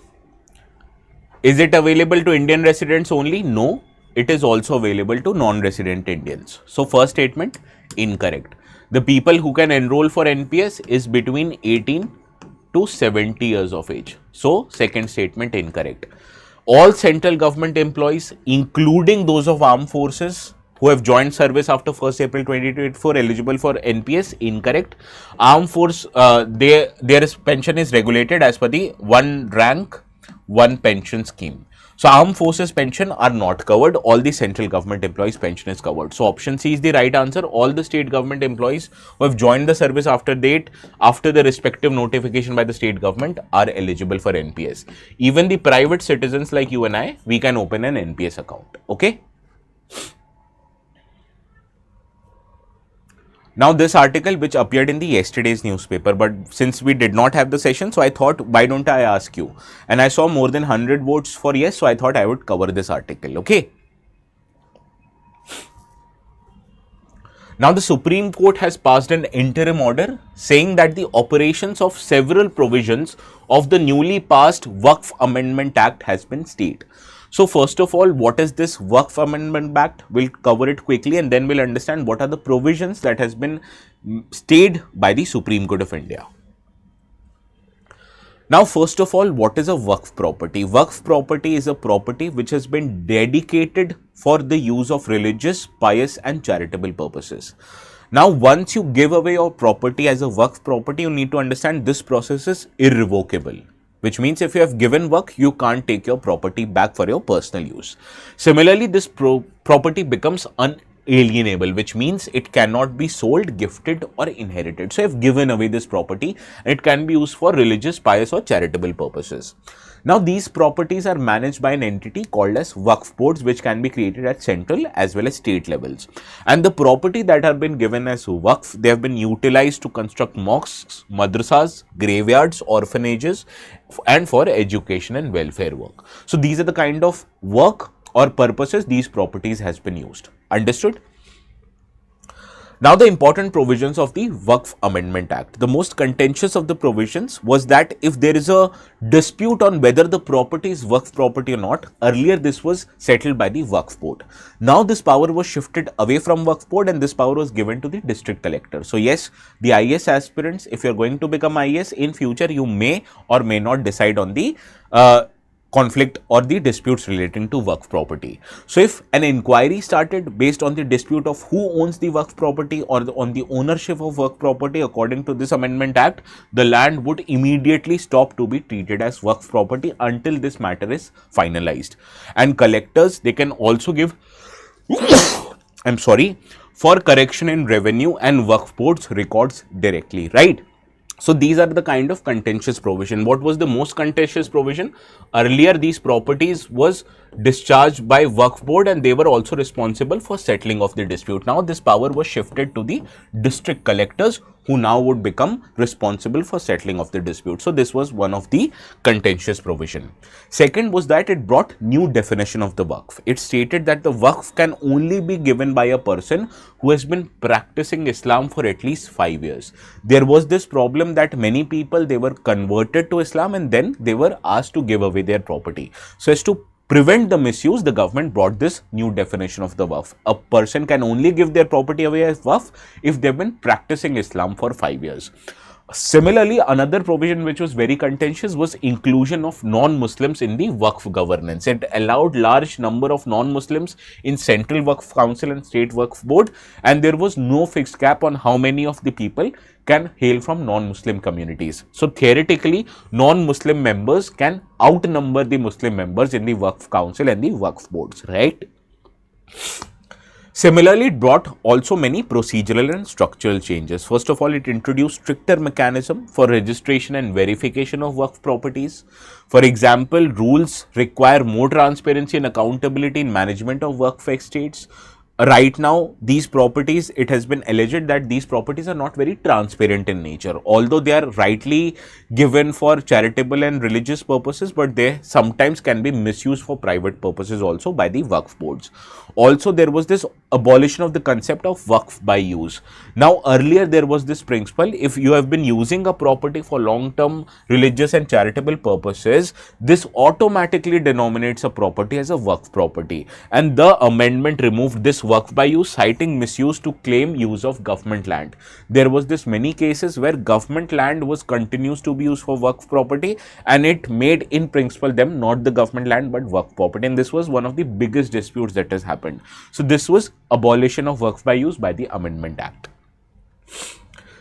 Is it available to Indian residents only? No, it is also available to non-resident Indians. So first statement, incorrect. The people who can enroll for NPS is between 18 to 70 years of age. So second statement, incorrect. All central government employees, including those of armed forces, who have joined service after 1st April 2024 eligible for NPS, incorrect. Armed force, their pension is regulated as per the one rank, one pension scheme. So armed forces pension are not covered. All the central government employees pension is covered. So option C is the right answer. All the state government employees who have joined the service after the respective notification by the state government are eligible for NPS. Even the private citizens like you and I, we can open an NPS account. Okay. Now this article which appeared in the yesterday's newspaper, but since we did not have the session, so I thought, why don't I ask you? And I saw more than 100 votes for yes, so I thought I would cover this article, okay? Now the Supreme Court has passed an interim order saying that the operations of several provisions of the newly passed Waqf Amendment Act has been stayed. So first of all, what is this Waqf Amendment Act? We'll cover it quickly and then we'll understand what are the provisions that has been stayed by the Supreme Court of India. Now, first of all, what is a Waqf property? Waqf property is a property which has been dedicated for the use of religious, pious and charitable purposes. Now, once you give away your property as a Waqf property, you need to understand this process is irrevocable. Which means if you have given work, you can't take your property back for your personal use. Similarly, this property becomes unalienable, which means it cannot be sold, gifted or inherited. So, I've given away this property and it can be used for religious, pious or charitable purposes. Now, these properties are managed by an entity called as Waqf boards, which can be created at central as well as state levels. And the property that have been given as Waqf, they have been utilized to construct mosques, madrasas, graveyards, orphanages, and for education and welfare work. So, these are the kind of work or purposes these properties has been used. Understood? Now, the important provisions of the Waqf Amendment Act. The most contentious of the provisions was that if there is a dispute on whether the property is Waqf property or not, earlier this was settled by the Waqf board. Now, this power was shifted away from Waqf board and this power was given to the district collector. So, yes, the IAS aspirants, if you are going to become IAS in future, you may or may not decide on the conflict or the disputes relating to Waqf property. So, if an inquiry started based on the dispute of who owns the Waqf property or on the ownership of Waqf property according to this Amendment Act, the land would immediately stop to be treated as Waqf property until this matter is finalized. And collectors, they can also give for correction in revenue and Waqf boards records directly, right? So, these are the kind of contentious provision. What was the most contentious provision? Earlier, these properties was discharged by Waqf board and they were also responsible for settling of the dispute. Now, this power was shifted to the district collectors who now would become responsible for settling of the dispute. So, this was one of the contentious provision. Second was that it brought new definition of the Waqf. It stated that the Waqf can only be given by a person who has been practicing Islam for at least 5 years. There was this problem that many people, they were converted to Islam and then they were asked to give away their property. So, as to prevent the misuse, the government brought this new definition of the Waqf. A person can only give their property away as Waqf if they've been practicing Islam for 5 years. Similarly, another provision which was very contentious was inclusion of non-Muslims in the Waqf governance. It allowed large number of non-Muslims in Central Waqf Council and State Waqf Board, and there was no fixed cap on how many of the people can hail from non-Muslim communities. So, theoretically, non-Muslim members can outnumber the Muslim members in the Waqf Council and the Waqf boards, right? Similarly, it brought also many procedural and structural changes. First of all, it introduced stricter mechanism for registration and verification of Waqf properties. For example, rules require more transparency and accountability in management of Waqf estates. Right now, these properties, it has been alleged that these properties are not very transparent in nature, although they are rightly given for charitable and religious purposes, but they sometimes can be misused for private purposes also by the Waqf boards. Also, there was this abolition of the concept of Waqf by use. Now, earlier there was this principle, if you have been using a property for long-term religious and charitable purposes, this automatically denominates a property as a Waqf property. And the amendment removed this Waqf by use, citing misuse to claim use of government land. There was this many cases where government land was continues to be used for Waqf property and it made in principle them not the government land but Waqf property, and this was one of the biggest disputes that has happened. So, this was abolition of Waqf by use by the Amendment Act.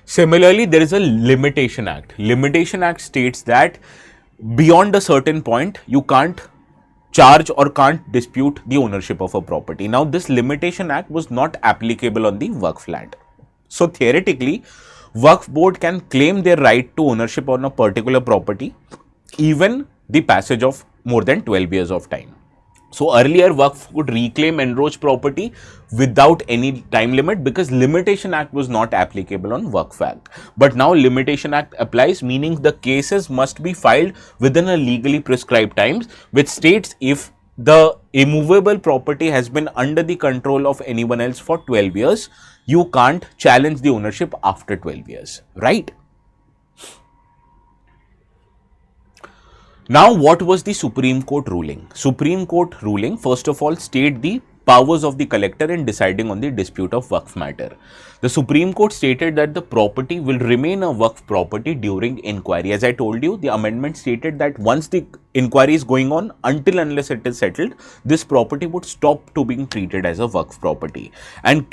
Similarly, there is a Limitation Act. Limitation Act states that beyond a certain point, you can't charge or can't dispute the ownership of a property. Now, this Limitation Act was not applicable on the Waqf land. So, theoretically, Waqf board can claim their right to ownership on a particular property even the passage of more than 12 years of time. So, earlier Waqf could reclaim enroached property without any time limit because Limitation Act was not applicable on Waqf Act. But now Limitation Act applies, meaning the cases must be filed within a legally prescribed times, which states if the immovable property has been under the control of anyone else for 12 years, you can't challenge the ownership after 12 years, right? Now, what was the Supreme Court ruling? Supreme Court ruling, first of all, state the powers of the collector in deciding on the dispute of Waqf matter. The Supreme Court stated that the property will remain a Waqf property during inquiry. As I told you, the amendment stated that once the inquiry is going on, until unless it is settled, this property would stop to being treated as a Waqf property. And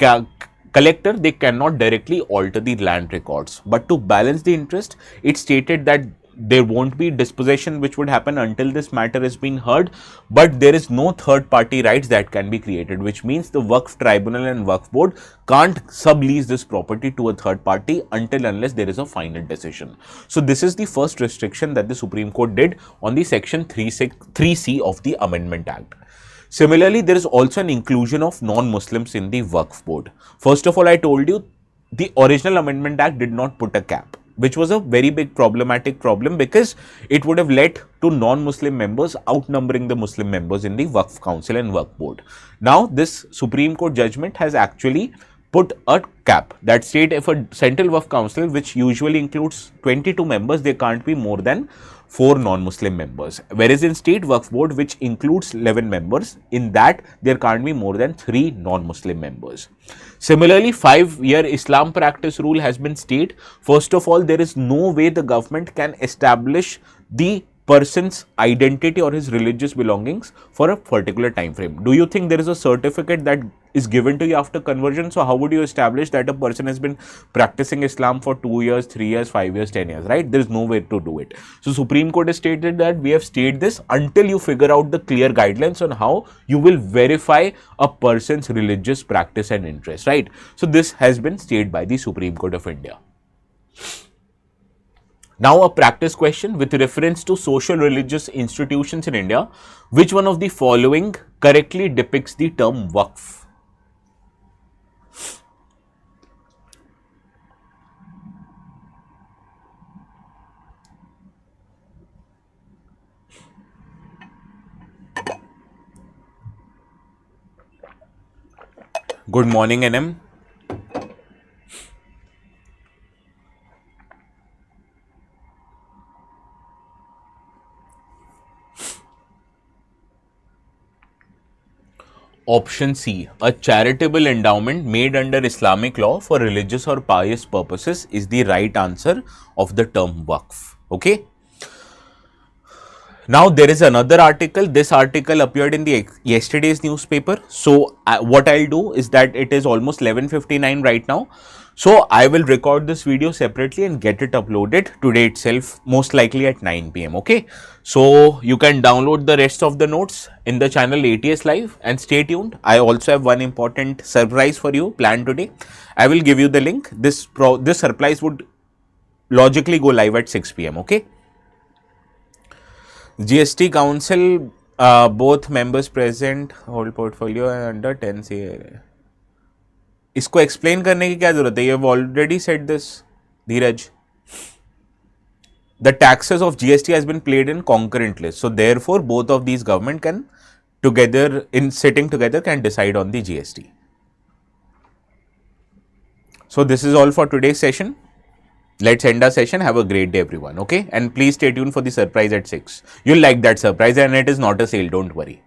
collector, they cannot directly alter the land records. But to balance the interest, it stated that there won't be dispossession which would happen until this matter has been heard, but there is no third party rights that can be created, which means the Waqf tribunal and Waqf board can't sublease this property to a third party until unless there is a final decision. So this is the first restriction that the Supreme Court did on the section 3C of the Amendment Act. Similarly, there is also an inclusion of non-Muslims in the Waqf board. First of all, I told you the original Amendment Act did not put a cap, which was a very big problematic problem because it would have led to non-Muslim members outnumbering the Muslim members in the Waqf Council and Waqf Board. Now, this Supreme Court judgment has actually put a cap that state if a Central Waqf Council, which usually includes 22 members, they can't be more than 4 non-Muslim members. Whereas in State Waqf Board, which includes 11 members, in that there can't be more than 3 non-Muslim members. Similarly, 5-year Islam practice rule has been stayed. First of all, there is no way the government can establish the person's identity or his religious belongings for a particular time frame. Do you think there is a certificate that is given to you after conversion? So how would you establish that a person has been practicing Islam for 2 years, 3 years, 5 years, 10 years, right? There is no way to do it. So Supreme Court has stated that we have stayed this until you figure out the clear guidelines on how you will verify a person's religious practice and interest, right? So this has been stayed by the Supreme Court of India. Now a practice question with reference to social religious institutions in India. Which one of the following correctly depicts the term Waqf? Good morning, NM. Option C, a charitable endowment made under Islamic law for religious or pious purposes is the right answer of the term Waqf. Okay. Now there is another article. This article appeared in the yesterday's newspaper. So what I'll do is that it is almost 11:59 right now. So I will record this video separately and get it uploaded today itself, most likely at 9 PM. Okay. So you can download the rest of the notes in the channel ATS Live and stay tuned. I also have one important surprise for you planned today. I will give you the link. This surprise would logically go live at 6 PM. Okay. GST Council, both members present, whole portfolio under 10 CA. इसको explain करने की क्या जरूरत है? You have already said this, Dheeraj. The taxes of GST has been played in concurrent list. So therefore, both of these government can together, in sitting together, can decide on the GST. So this is all for today's session. Let's end our session. Have a great day, everyone. Okay. And please stay tuned for the surprise at 6. You'll like that surprise and it is not a sale. Don't worry.